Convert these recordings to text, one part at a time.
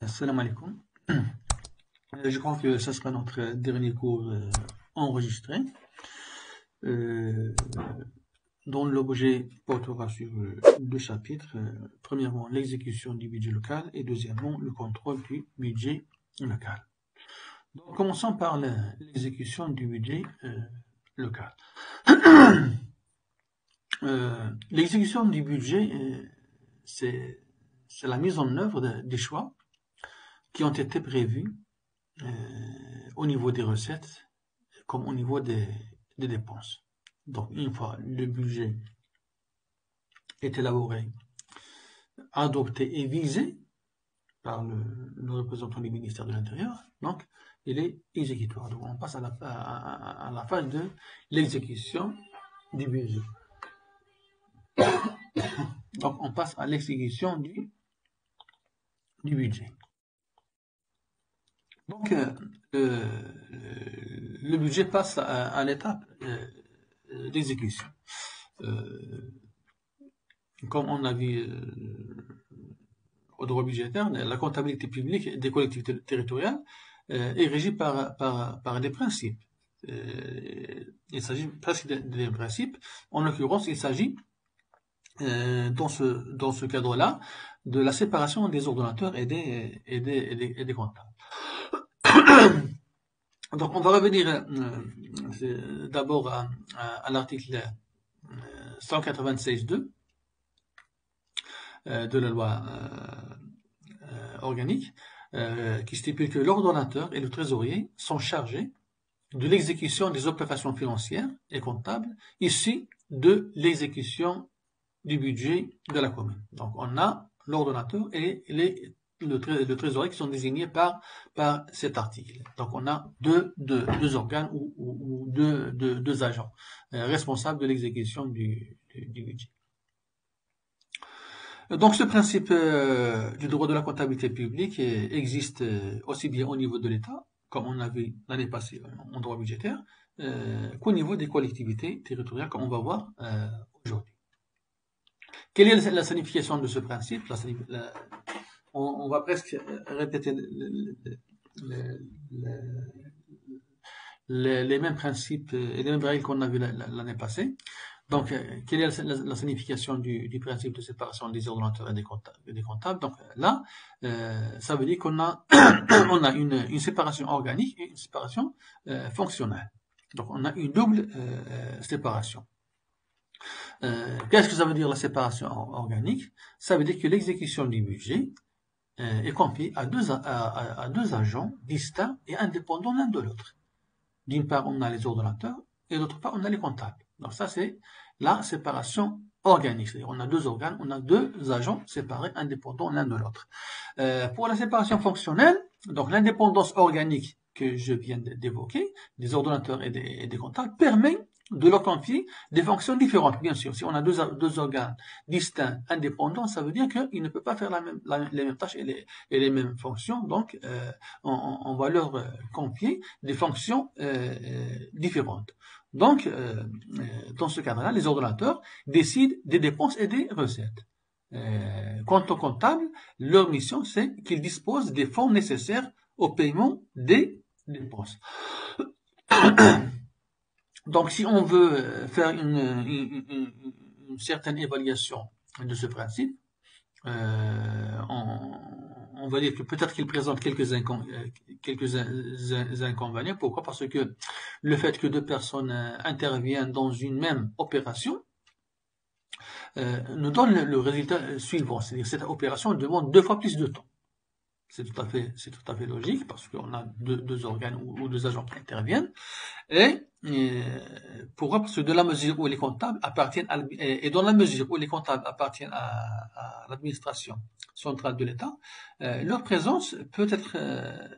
Assalamu alaikum. Je crois que ce sera notre dernier cours enregistré, dont l'objet portera sur deux chapitres. Premièrement, l'exécution du budget local et deuxièmement, le contrôle du budget local. Donc, commençons par l'exécution du budget local. L'exécution du budget, c'est la mise en œuvre des choix qui ont été prévus au niveau des recettes comme au niveau des dépenses. Donc, une fois le budget est élaboré, adopté et visé par le représentant du ministère de l'Intérieur, donc il est exécutoire. Donc, on passe à la phase de l'exécution du budget. Donc, on passe à l'exécution du budget. Donc, le budget passe à l'étape d'exécution. Comme on a vu au droit budgétaire, la comptabilité publique des collectivités territoriales est régie par des principes. Il s'agit presque des principes. En l'occurrence, il s'agit dans ce cadre-là de la séparation des ordonnateurs et des comptables. Donc, on va revenir d'abord à l'article 196.2 de la loi organique qui stipule que l'ordonnateur et le trésorier sont chargés de l'exécution des opérations financières et comptables issues de l'exécution du budget de la commune. Donc, on a l'ordonnateur et le trésorier qui sont désignés par cet article. Donc, on a deux organes ou deux agents responsables de l'exécution du budget. Donc, ce principe du droit de la comptabilité publique existe aussi bien au niveau de l'État, comme on a vu l'année passée en droit budgétaire, qu'au niveau des collectivités territoriales, comme on va voir aujourd'hui. Quelle est la signification de ce principe? On va presque répéter les mêmes principes et les mêmes règles qu'on a vu l'année passée. Donc, quelle est la signification du principe de séparation des ordonnateurs et des comptables? Donc là, ça veut dire qu'on a, on a une séparation organique et une séparation fonctionnelle. Donc, on a une double séparation. Qu'est-ce que ça veut dire la séparation organique? Ça veut dire que l'exécution du budget est confiée à deux agents distincts et indépendants l'un de l'autre. D'une part, on a les ordonnateurs et d'autre part, on a les comptables. Donc ça, c'est la séparation organique. C'est-à-dire, on a deux organes, on a deux agents séparés, indépendants l'un de l'autre. Pour la séparation fonctionnelle, donc l'indépendance organique que je viens d'évoquer, des ordonnateurs et des comptables, permet de leur confier des fonctions différentes. Bien sûr, si on a deux organes distincts, indépendants, ça veut dire qu'ils ne peuvent pas faire les mêmes tâches et les mêmes fonctions. Donc, on va leur confier des fonctions différentes. Donc, dans ce cadre-là, les ordonnateurs décident des dépenses et des recettes. Quant aux comptables, leur mission, c'est qu'ils disposent des fonds nécessaires au paiement des dépenses. Donc, si on veut faire une certaine évaluation de ce principe, on va dire que peut-être qu'il présente quelques inconvénients. Pourquoi? Parce que le fait que deux personnes interviennent dans une même opération nous donne le résultat suivant. C'est-à-dire que cette opération demande 2 fois plus de temps. C'est tout à fait logique parce qu'on a deux organes ou deux agents qui interviennent. Et pourquoi? Parce que de la mesure où les comptables appartiennent et dans la mesure où les comptables appartiennent à l'administration centrale de l'État, leur présence peut être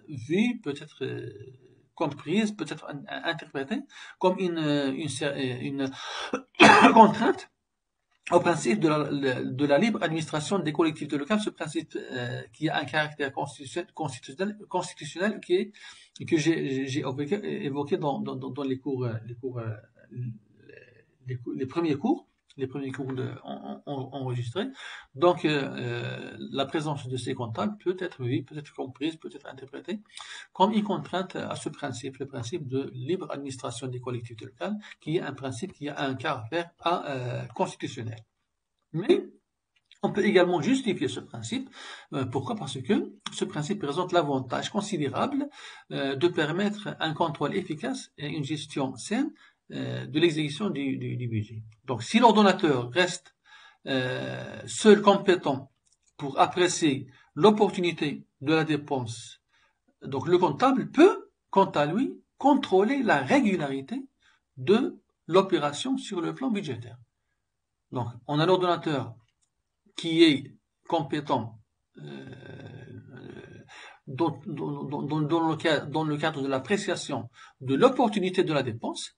vue, peut être comprise, peut être interprétée comme une contrainte au principe de la libre administration des collectivités locales, ce principe qui a un caractère constitutionnel que j'ai évoqué dans les premiers cours, les premiers cours enregistrés. Donc, la présence de ces comptables peut être vue, peut être comprise, peut être interprétée comme une contrainte à ce principe, le principe de libre administration des collectivités locales, qui est un principe qui a un caractère constitutionnel. Mais on peut également justifier ce principe. Pourquoi? Parce que ce principe présente l'avantage considérable de permettre un contrôle efficace et une gestion saine de l'exécution du budget. Donc, si l'ordonnateur reste seul compétent pour apprécier l'opportunité de la dépense, donc le comptable peut, quant à lui, contrôler la régularité de l'opération sur le plan budgétaire. Donc, on a l'ordonnateur qui est compétent dans le cadre de l'appréciation de l'opportunité de la dépense.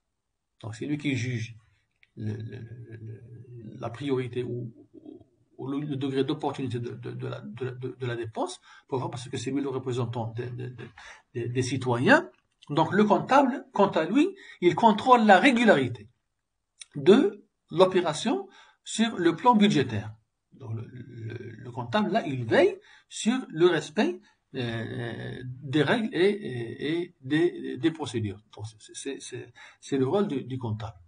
Donc, c'est lui qui juge la priorité ou le degré d'opportunité de la dépense, parce que c'est lui le représentant des citoyens. Donc, le comptable, quant à lui, il contrôle la régularité de l'opération sur le plan budgétaire. Donc, le comptable, là, il veille sur le respect des règles et des procédures. Donc, c'est le rôle du comptable.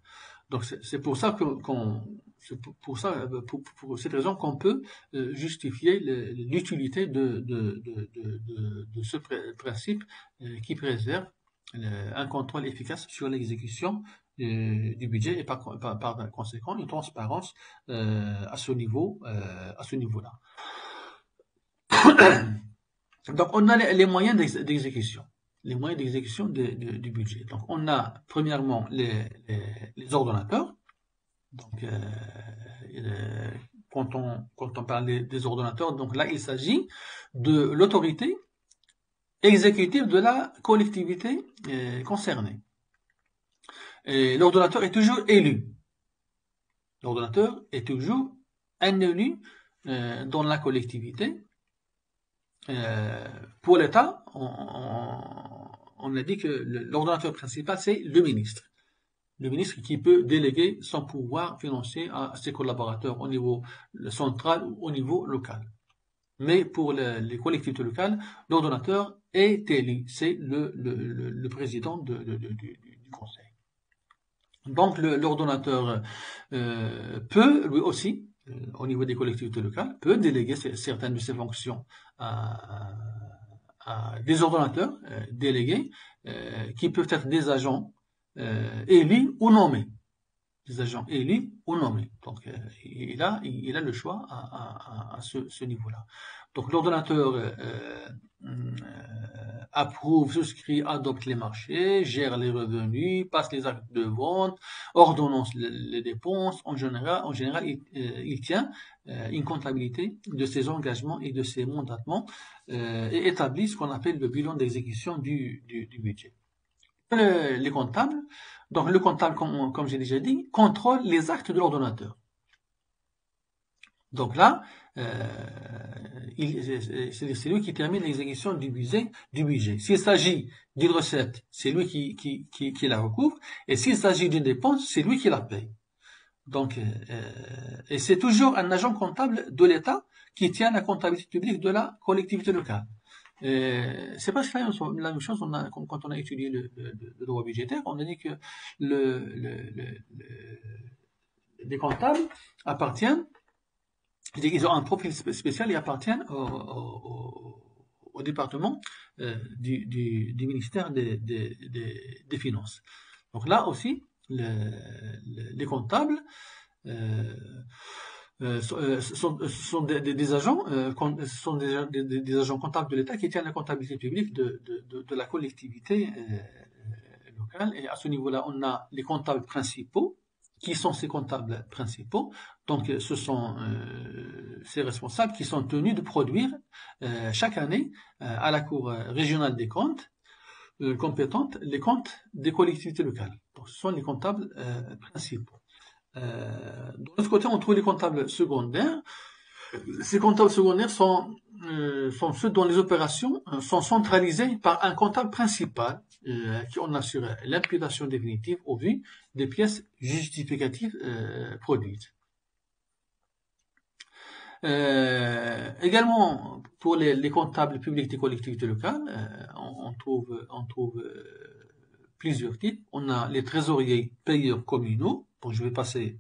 Donc, c'est pour ça pour cette raison qu'on peut justifier l'utilité de ce principe qui préserve un contrôle efficace sur l'exécution du budget et par conséquent une transparence à ce niveau-là. Donc on a les moyens d'exécution, les moyens d'exécution du budget. Donc on a premièrement les ordonnateurs. Donc quand on parle des ordonnateurs, donc là il s'agit de l'autorité exécutive de la collectivité concernée. L'ordonnateur est toujours élu. L'ordonnateur est toujours un élu dans la collectivité. Pour l'État, on a dit que l'ordonnateur principal, c'est le ministre. Le ministre qui peut déléguer son pouvoir financier à ses collaborateurs au niveau central ou au niveau local. Mais pour les collectivités locales, l'ordonnateur est élu. C'est le président du conseil. Donc l'ordonnateur peut, lui aussi, au niveau des collectivités locales, peut déléguer certaines de ses fonctions à des ordonnateurs délégués qui peuvent être des agents élus ou nommés. Des agents élus ou nommés. Donc il a le choix à ce niveau-là. Donc l'ordonnateur approuve, souscrit, adopte les marchés, gère les revenus, passe les actes de vente, ordonnance les dépenses. En général, il tient une comptabilité de ses engagements et de ses mandatements et établit ce qu'on appelle le bilan d'exécution du budget. Les comptables, donc le comptable, comme j'ai déjà dit, contrôle les actes de l'ordonnateur. Donc là, c'est lui qui termine l'exécution du budget. S'il s'agit d'une recette, c'est lui qui la recouvre, et s'il s'agit d'une dépense, c'est lui qui la paye. Donc, et c'est toujours un agent comptable de l'État qui tient la comptabilité publique de la collectivité locale. C'est pas la même chose quand on a étudié le droit budgétaire. On a dit que les comptables appartiennent, ils ont un profil spécial et appartiennent au département du ministère des Finances. Donc là aussi, les comptables sont des agents des agents comptables de l'État qui tiennent la comptabilité publique de la collectivité locale. Et à ce niveau-là, on a les comptables principaux. Qui sont ces comptables principaux? Donc, ce sont ces responsables qui sont tenus de produire chaque année à la Cour régionale des comptes compétente les comptes des collectivités locales. Donc, ce sont les comptables principaux. De l'autre côté, on trouve les comptables secondaires. Ces comptables secondaires sont sont ceux dont les opérations sont centralisées par un comptable principal qui en assure l'imputation définitive au vu des pièces justificatives produites. Également, pour les comptables publics des collectivités locales, on trouve plusieurs types. On a les trésoriers payeurs communaux. Bon, je vais passer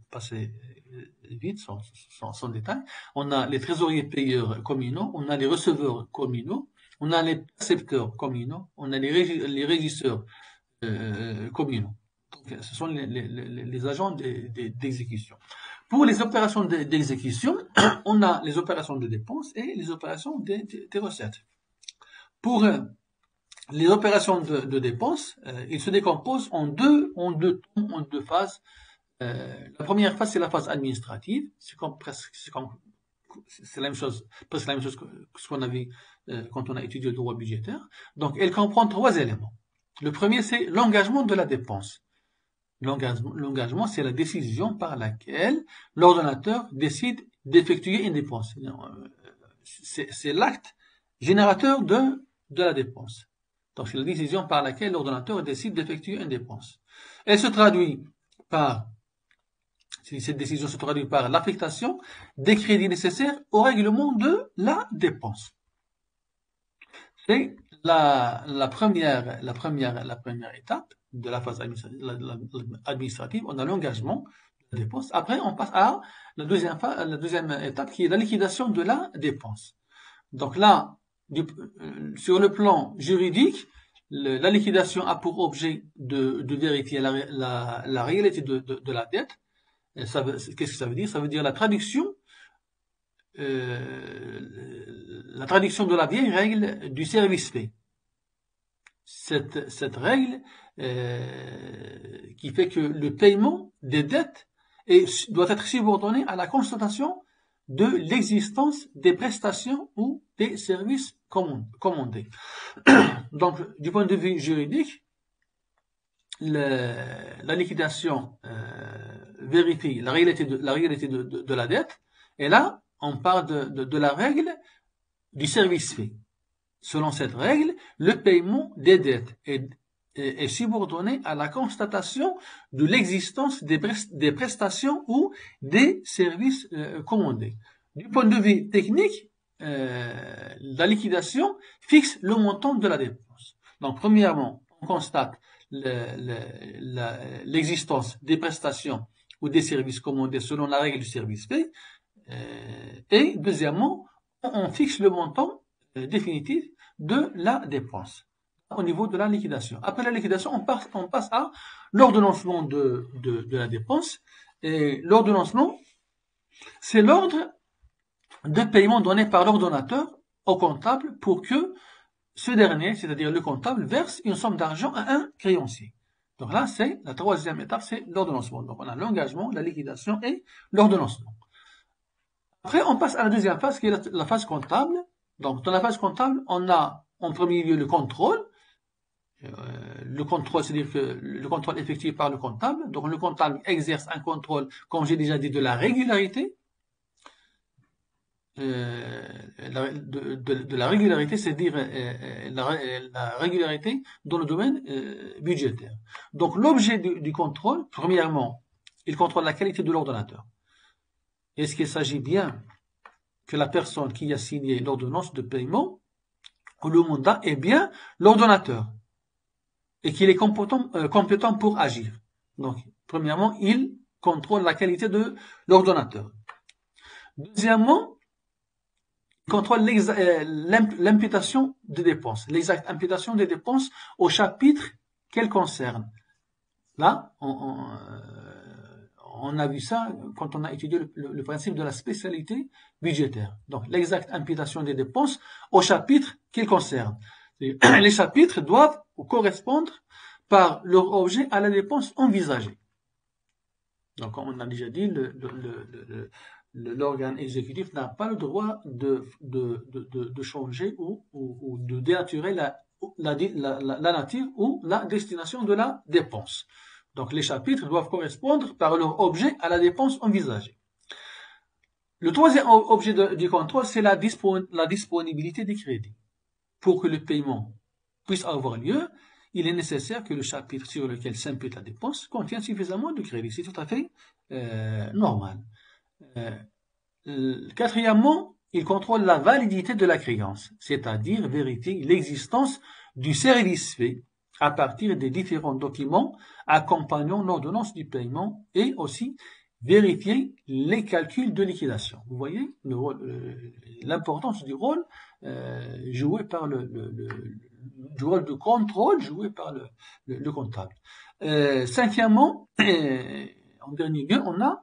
vite, sans détail. On a les trésoriers payeurs communaux, on a les receveurs communaux, on a les percepteurs communaux, on a les régisseurs communaux. Donc, ce sont les agents d'exécution. Pour les opérations d'exécution, on a les opérations de dépenses et les opérations des recettes. Pour les opérations de dépenses, ils se décomposent en deux phases. La première phase, c'est la phase administrative. C'est la même chose, presque la même chose que ce qu'on a vu quand on a étudié le droit budgétaire. Donc, elle comprend trois éléments. Le premier, c'est l'engagement de la dépense. L'engagement, c'est la décision par laquelle l'ordonnateur décide d'effectuer une dépense. C'est l'acte générateur de la dépense. Donc, c'est la décision par laquelle l'ordonnateur décide d'effectuer une dépense. Elle se traduit par, cette décision se traduit par l'affectation des crédits nécessaires au règlement de la dépense. C'est la première étape de la phase administrative. On a l'engagement de la dépense. Après, on passe à la deuxième étape qui est la liquidation de la dépense. Donc là, sur le plan juridique, la liquidation a pour objet de vérifier la réalité de la dette. Qu'est-ce que ça veut dire? Ça veut dire la traduction de la vieille règle du service fait. Cette règle qui fait que le paiement des dettes doit être subordonné à la constatation de l'existence des prestations ou des services commandés. Donc, du point de vue juridique, la liquidation vérifie la réalité de la dette, et là, on parle de la règle du service fait. Selon cette règle, le paiement des dettes est subordonné à la constatation de l'existence des prestations ou des services commandés. Du point de vue technique, la liquidation fixe le montant de la dépense. Donc, premièrement, on constate l'existence des prestations ou des services commandés selon la règle du service fait. Et deuxièmement, on fixe le montant définitif de la dépense au niveau de la liquidation. Après la liquidation, on passe à l'ordonnancement de la dépense. Et l'ordonnancement, c'est l'ordre de paiement donné par l'ordonnateur au comptable pour que ce dernier, c'est-à-dire le comptable, verse une somme d'argent à un créancier. Donc là, c'est la troisième étape, c'est l'ordonnancement. Donc on a l'engagement, la liquidation et l'ordonnancement. Après, on passe à la deuxième phase, qui est la phase comptable. Donc, dans la phase comptable, on a en premier lieu le contrôle. Le contrôle, c'est-à-dire que le contrôle effectué par le comptable. Donc, le comptable exerce un contrôle, comme j'ai déjà dit, de la régularité. De la régularité, c'est-à-dire la régularité dans le domaine budgétaire. Donc, l'objet du contrôle, premièrement, il contrôle la qualité de l'ordonnateur. Est-ce qu'il s'agit bien que la personne qui a signé l'ordonnance de paiement ou le mandat est bien l'ordonnateur et qu'il est compétent pour agir? Donc, premièrement, il contrôle la qualité de l'ordonnateur. Deuxièmement, il contrôle l'imputation des dépenses, l'exacte imputation des dépenses au chapitre qu'elle concerne. Là, on a vu ça quand on a étudié le principe de la spécialité budgétaire. Donc, l'exacte imputation des dépenses au chapitre qu'ils concernent. Les chapitres doivent correspondre par leur objet à la dépense envisagée. Donc, comme on a déjà dit, l'organe exécutif n'a pas le droit de changer ou de dénaturer la nature ou la destination de la dépense. Donc, les chapitres doivent correspondre par leur objet à la dépense envisagée. Le troisième objet du contrôle, c'est la disponibilité des crédits. Pour que le paiement puisse avoir lieu, il est nécessaire que le chapitre sur lequel s'impute la dépense contienne suffisamment de crédits. C'est tout à fait normal. Quatrièmement, il contrôle la validité de la créance, c'est-à-dire vérifier l'existence du service fait à partir des différents documents accompagnant l'ordonnance du paiement et aussi vérifier les calculs de liquidation. Vous voyez l'importance du rôle joué par du rôle de contrôle joué par le comptable. Cinquièmement, en dernier lieu, on a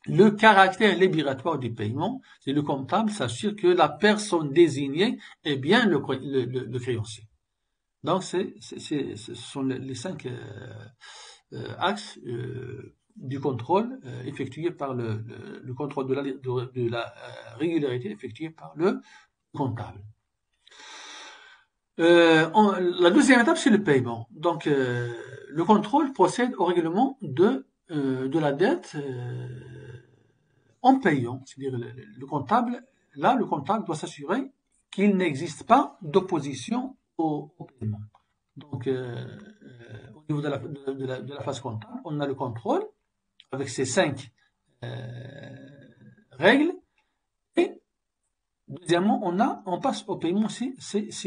le caractère libératoire du paiement. C'est le comptable s'assure que la personne désignée est bien le créancier. Donc, ce sont les 5 axes du contrôle effectué par le contrôle de la régularité effectué par le comptable. La deuxième étape, c'est le paiement. Donc, le contrôle procède au règlement de la dette en payant. C'est-à-dire le comptable doit s'assurer qu'il n'existe pas d'opposition au paiement. Donc, au niveau de la phase comptable, on a le contrôle avec ces 5 règles. Et deuxièmement, on passe au paiement si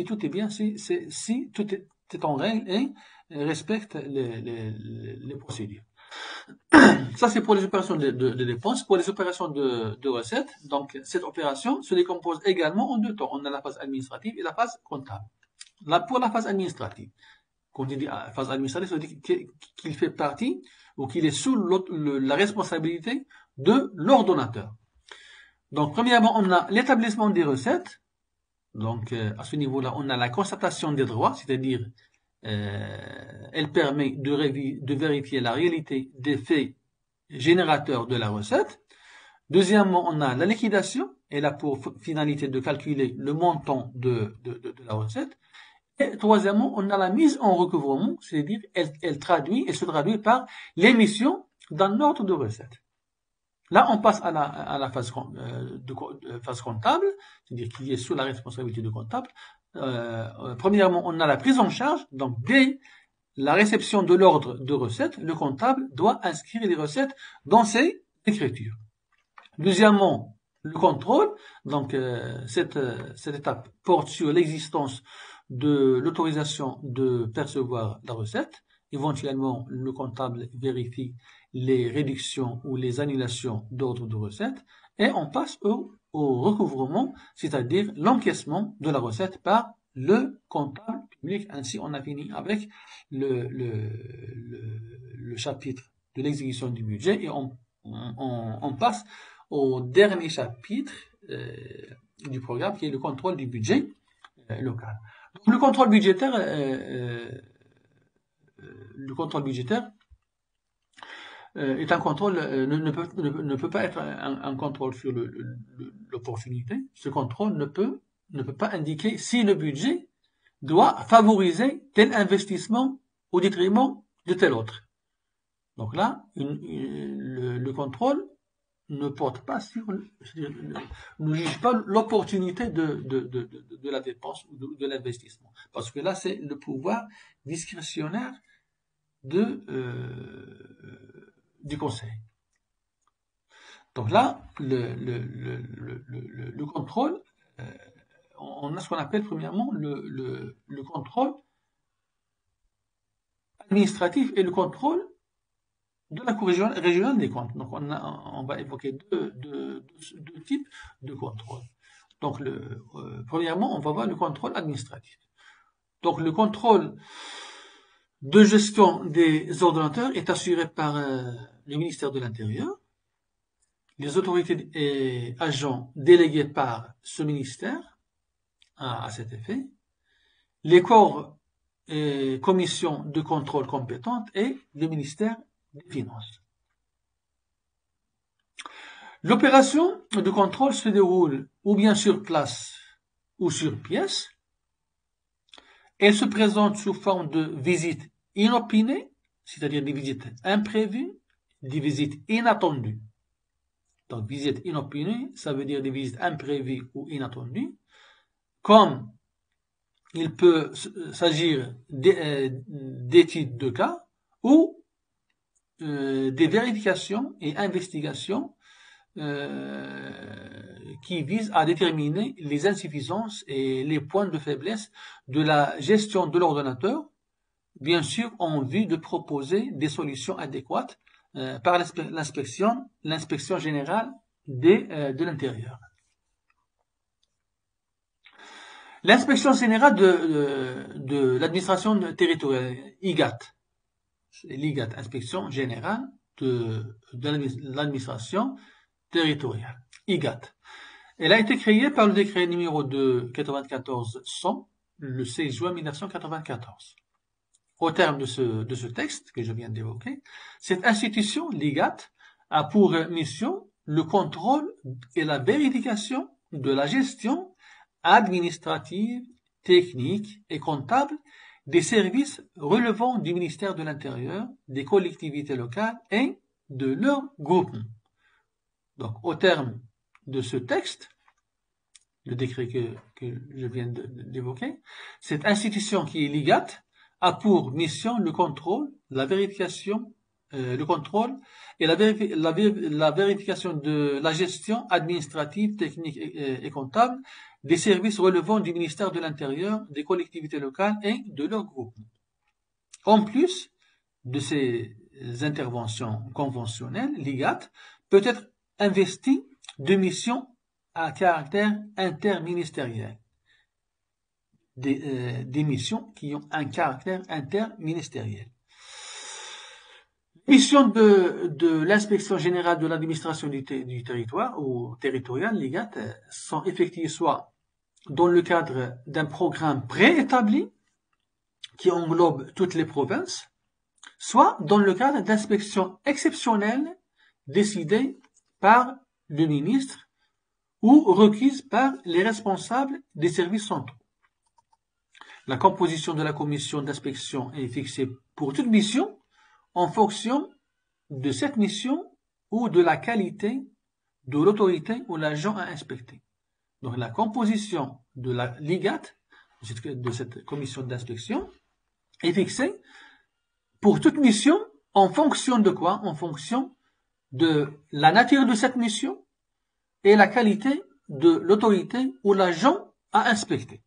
tout est bien, si tout est en règle et respecte les procédures. Ça, c'est pour les opérations de dépenses. Pour les opérations de recettes, donc cette opération se décompose également en 2 temps. On a la phase administrative et la phase comptable. Là, pour la phase administrative, quand on dit phase administrative, ça veut dire qu'il fait partie ou qu'il est sous la responsabilité de l'ordonnateur. Donc, premièrement, on a l'établissement des recettes. Donc, à ce niveau-là, on a la constatation des droits, c'est-à-dire elle permet de vérifier la réalité des faits générateurs de la recette. Deuxièmement, on a la liquidation. Elle a pour finalité de calculer le montant de la recette. Et troisièmement, on a la mise en recouvrement, c'est-à-dire elle se traduit par l'émission d'un ordre de recette. Là, on passe à la phase comptable, c'est-à-dire qui est sous la responsabilité du comptable. Premièrement, on a la prise en charge. Donc, dès la réception de l'ordre de recette, le comptable doit inscrire les recettes dans ses écritures. Deuxièmement, le contrôle. Donc, cette étape porte sur l'existence de l'autorisation de percevoir la recette. Éventuellement, le comptable vérifie les réductions ou les annulations d'ordre de recette. Et on passe au recouvrement, c'est-à-dire l'encaissement de la recette par le comptable public. Ainsi, on a fini avec le chapitre de l'exécution du budget et on passe au dernier chapitre du programme qui est le contrôle du budget local. Donc, le contrôle budgétaire est un contrôle, ne peut pas être un contrôle sur l'opportunité. Ce contrôle ne peut pas indiquer si le budget doit favoriser tel investissement au détriment de tel autre. Donc là, le contrôle ne porte pas ne juge pas l'opportunité de la dépense ou de l'investissement. Parce que là, c'est le pouvoir discrétionnaire du conseil. Donc là, le contrôle, on a ce qu'on appelle premièrement le contrôle administratif et le contrôle de la Cour régionale des comptes. Donc on va évoquer deux types de contrôle. Donc premièrement, on va voir le contrôle administratif. Donc le contrôle de gestion des ordonnateurs est assuré par le ministère de l'Intérieur, les autorités et agents délégués par ce ministère à cet effet, les corps et commissions de contrôle compétentes et le ministère des Finances. L'opération de contrôle se déroule ou bien sur place ou sur pièce. Elle se présente sous forme de visites inopinées, c'est-à-dire des visites imprévues, des visites inattendues. Donc, visite inopinée, ça veut dire des visites imprévues ou inattendues. Comme il peut s'agir d'études de cas ou des vérifications et investigations qui visent à déterminer les insuffisances et les points de faiblesse de la gestion de l'ordonnateur, bien sûr en vue de proposer des solutions adéquates par l'inspection générale de l'intérieur. L'inspection générale de l'administration territoriale, IGAT, l'IGAT, inspection générale de l'administration territoriale, IGAT. Elle a été créée par le décret numéro 2-94-100, le 16 juin 1994. Au terme de ce texte que je viens d'évoquer, cette institution, l'IGAT, a pour mission le contrôle et la vérification de la gestion administrative, technique et comptable des services relevant du ministère de l'Intérieur, des collectivités locales et de leurs groupements. Donc, au terme de ce texte, le décret que je viens d'évoquer, cette institution qui est l'IGAT a pour mission le contrôle, la vérification, le contrôle et la vérification de la gestion administrative, technique et comptable des services relevant du ministère de l'Intérieur, des collectivités locales et de leurs groupements. En plus de ces interventions conventionnelles, l'IGAT peut être investi de missions à caractère interministériel. Des missions qui ont un caractère interministériel. Les missions de l'inspection générale de l'administration du territoire ou territorial, l'IGAT, sont effectuées soit dans le cadre d'un programme préétabli qui englobe toutes les provinces, soit dans le cadre d'inspections exceptionnelles décidées par le ministre ou requises par les responsables des services centraux. La composition de la commission d'inspection est fixée pour toute mission en fonction de cette mission ou de la qualité de l'autorité ou l'agent à inspecter. Donc la composition de la l'IGAT, de cette commission d'inspection, est fixée pour toute mission en fonction de quoi? En fonction de la nature de cette mission et la qualité de l'autorité ou l'agent à inspecter.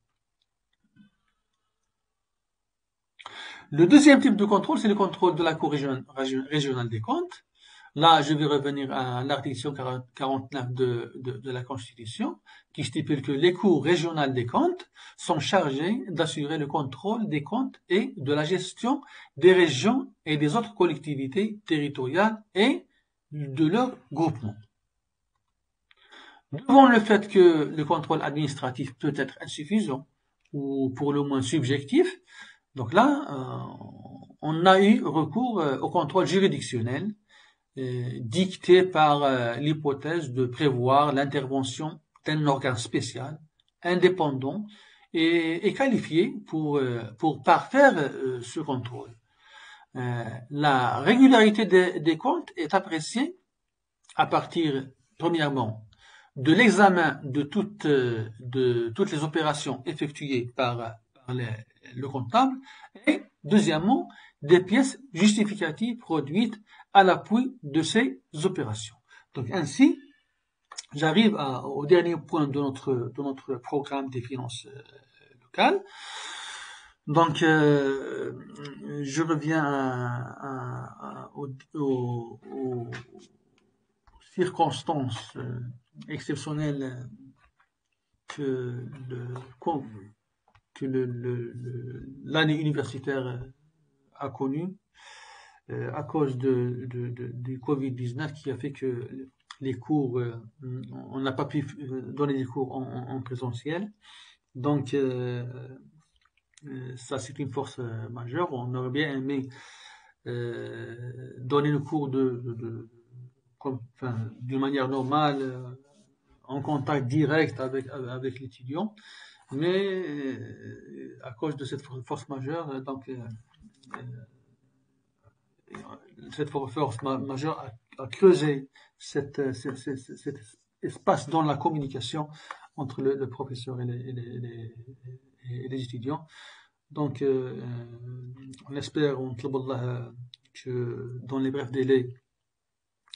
Le deuxième type de contrôle, c'est le contrôle de la Cour régionale des comptes. Là, je vais revenir à l'article 49 de la Constitution, qui stipule que les cours régionales des comptes sont chargées d'assurer le contrôle des comptes et de la gestion des régions et des autres collectivités territoriales et de leurs groupements. Devant le fait que le contrôle administratif peut être insuffisant ou pour le moins subjectif, donc là, on a eu recours au contrôle juridictionnel dicté par l'hypothèse de prévoir l'intervention d'un organe spécial, indépendant et qualifié pour parfaire ce contrôle. La régularité des comptes est appréciée à partir, premièrement, de l'examen de toutes les opérations effectuées par le comptable et, deuxièmement, des pièces justificatives produites à l'appui de ces opérations. Donc ainsi, j'arrive au dernier point de notre programme des finances locales. Donc, je reviens aux circonstances exceptionnelles que l'année universitaire a connues à cause du Covid-19 qui a fait que les cours, on n'a pas pu donner des cours en présentiel. Donc, ça c'est une force majeure. On aurait bien aimé donner le cours d'une manière normale, en contact direct avec l'étudiant, mais à cause de cette force majeure, donc cette force majeure à creuser cet espace dans la communication entre le professeur et les étudiants. Donc, on espère, on طلب الله que dans les brefs délais,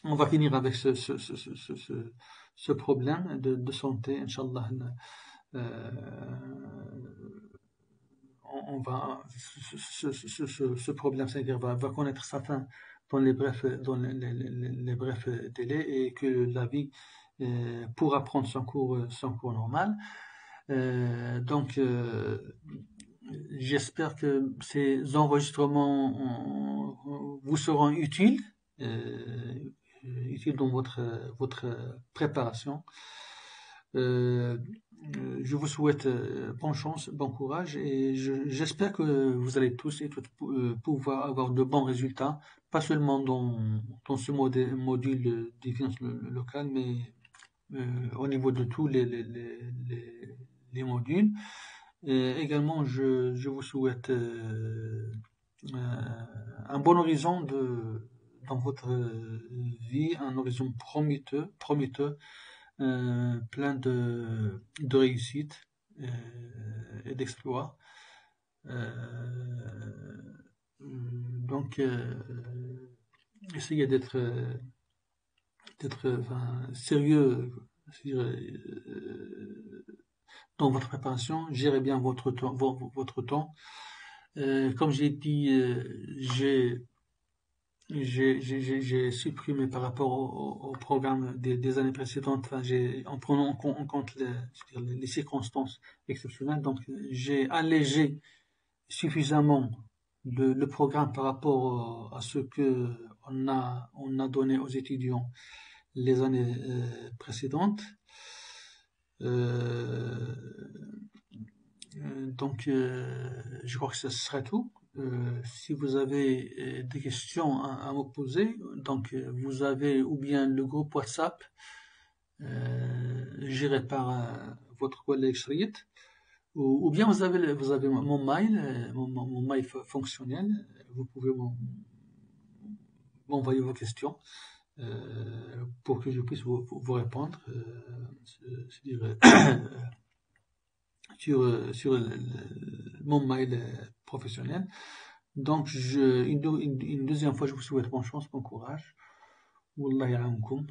on va finir avec ce problème de santé, Inch'Allah. Ce problème sanitaire va connaître sa fin dans les brefs délais et que la vie pourra prendre son cours normal. Donc, j'espère que ces enregistrements vous seront utiles dans votre préparation. Je vous souhaite bonne chance, bon courage et j'espère que vous allez tous et toutes pouvoir avoir de bons résultats, pas seulement dans ce module des finances locales, mais au niveau de tous les modules. Également, je vous souhaite un bon horizon dans votre vie, un horizon prometteur, plein de réussite et d'exploits. Donc, essayez d'être sérieux dans votre préparation, gérez bien votre temps. Comme j'ai dit, j'ai supprimé par rapport au programme des années précédentes, en prenant en compte les circonstances exceptionnelles, donc j'ai allégé suffisamment le programme par rapport à ce que on a donné aux étudiants les années précédentes. Donc, je crois que ce serait tout. Si vous avez des questions à me poser, donc vous avez ou bien le groupe WhatsApp géré par votre collègue Shrit, ou bien vous avez mon mail, mon mail fonctionnel. Vous pouvez m'envoyer vos questions pour que je puisse vous répondre sur mon mail professionnel. Donc, une deuxième fois, je vous souhaite bonne chance, bon courage. Wallah ya'aunkoum.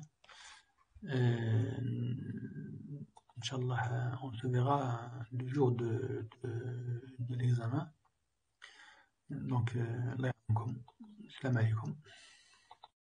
Inch'Allah, on se verra le jour de l'examen. Donc, Allah ya'aunkoum. Salam alaikum.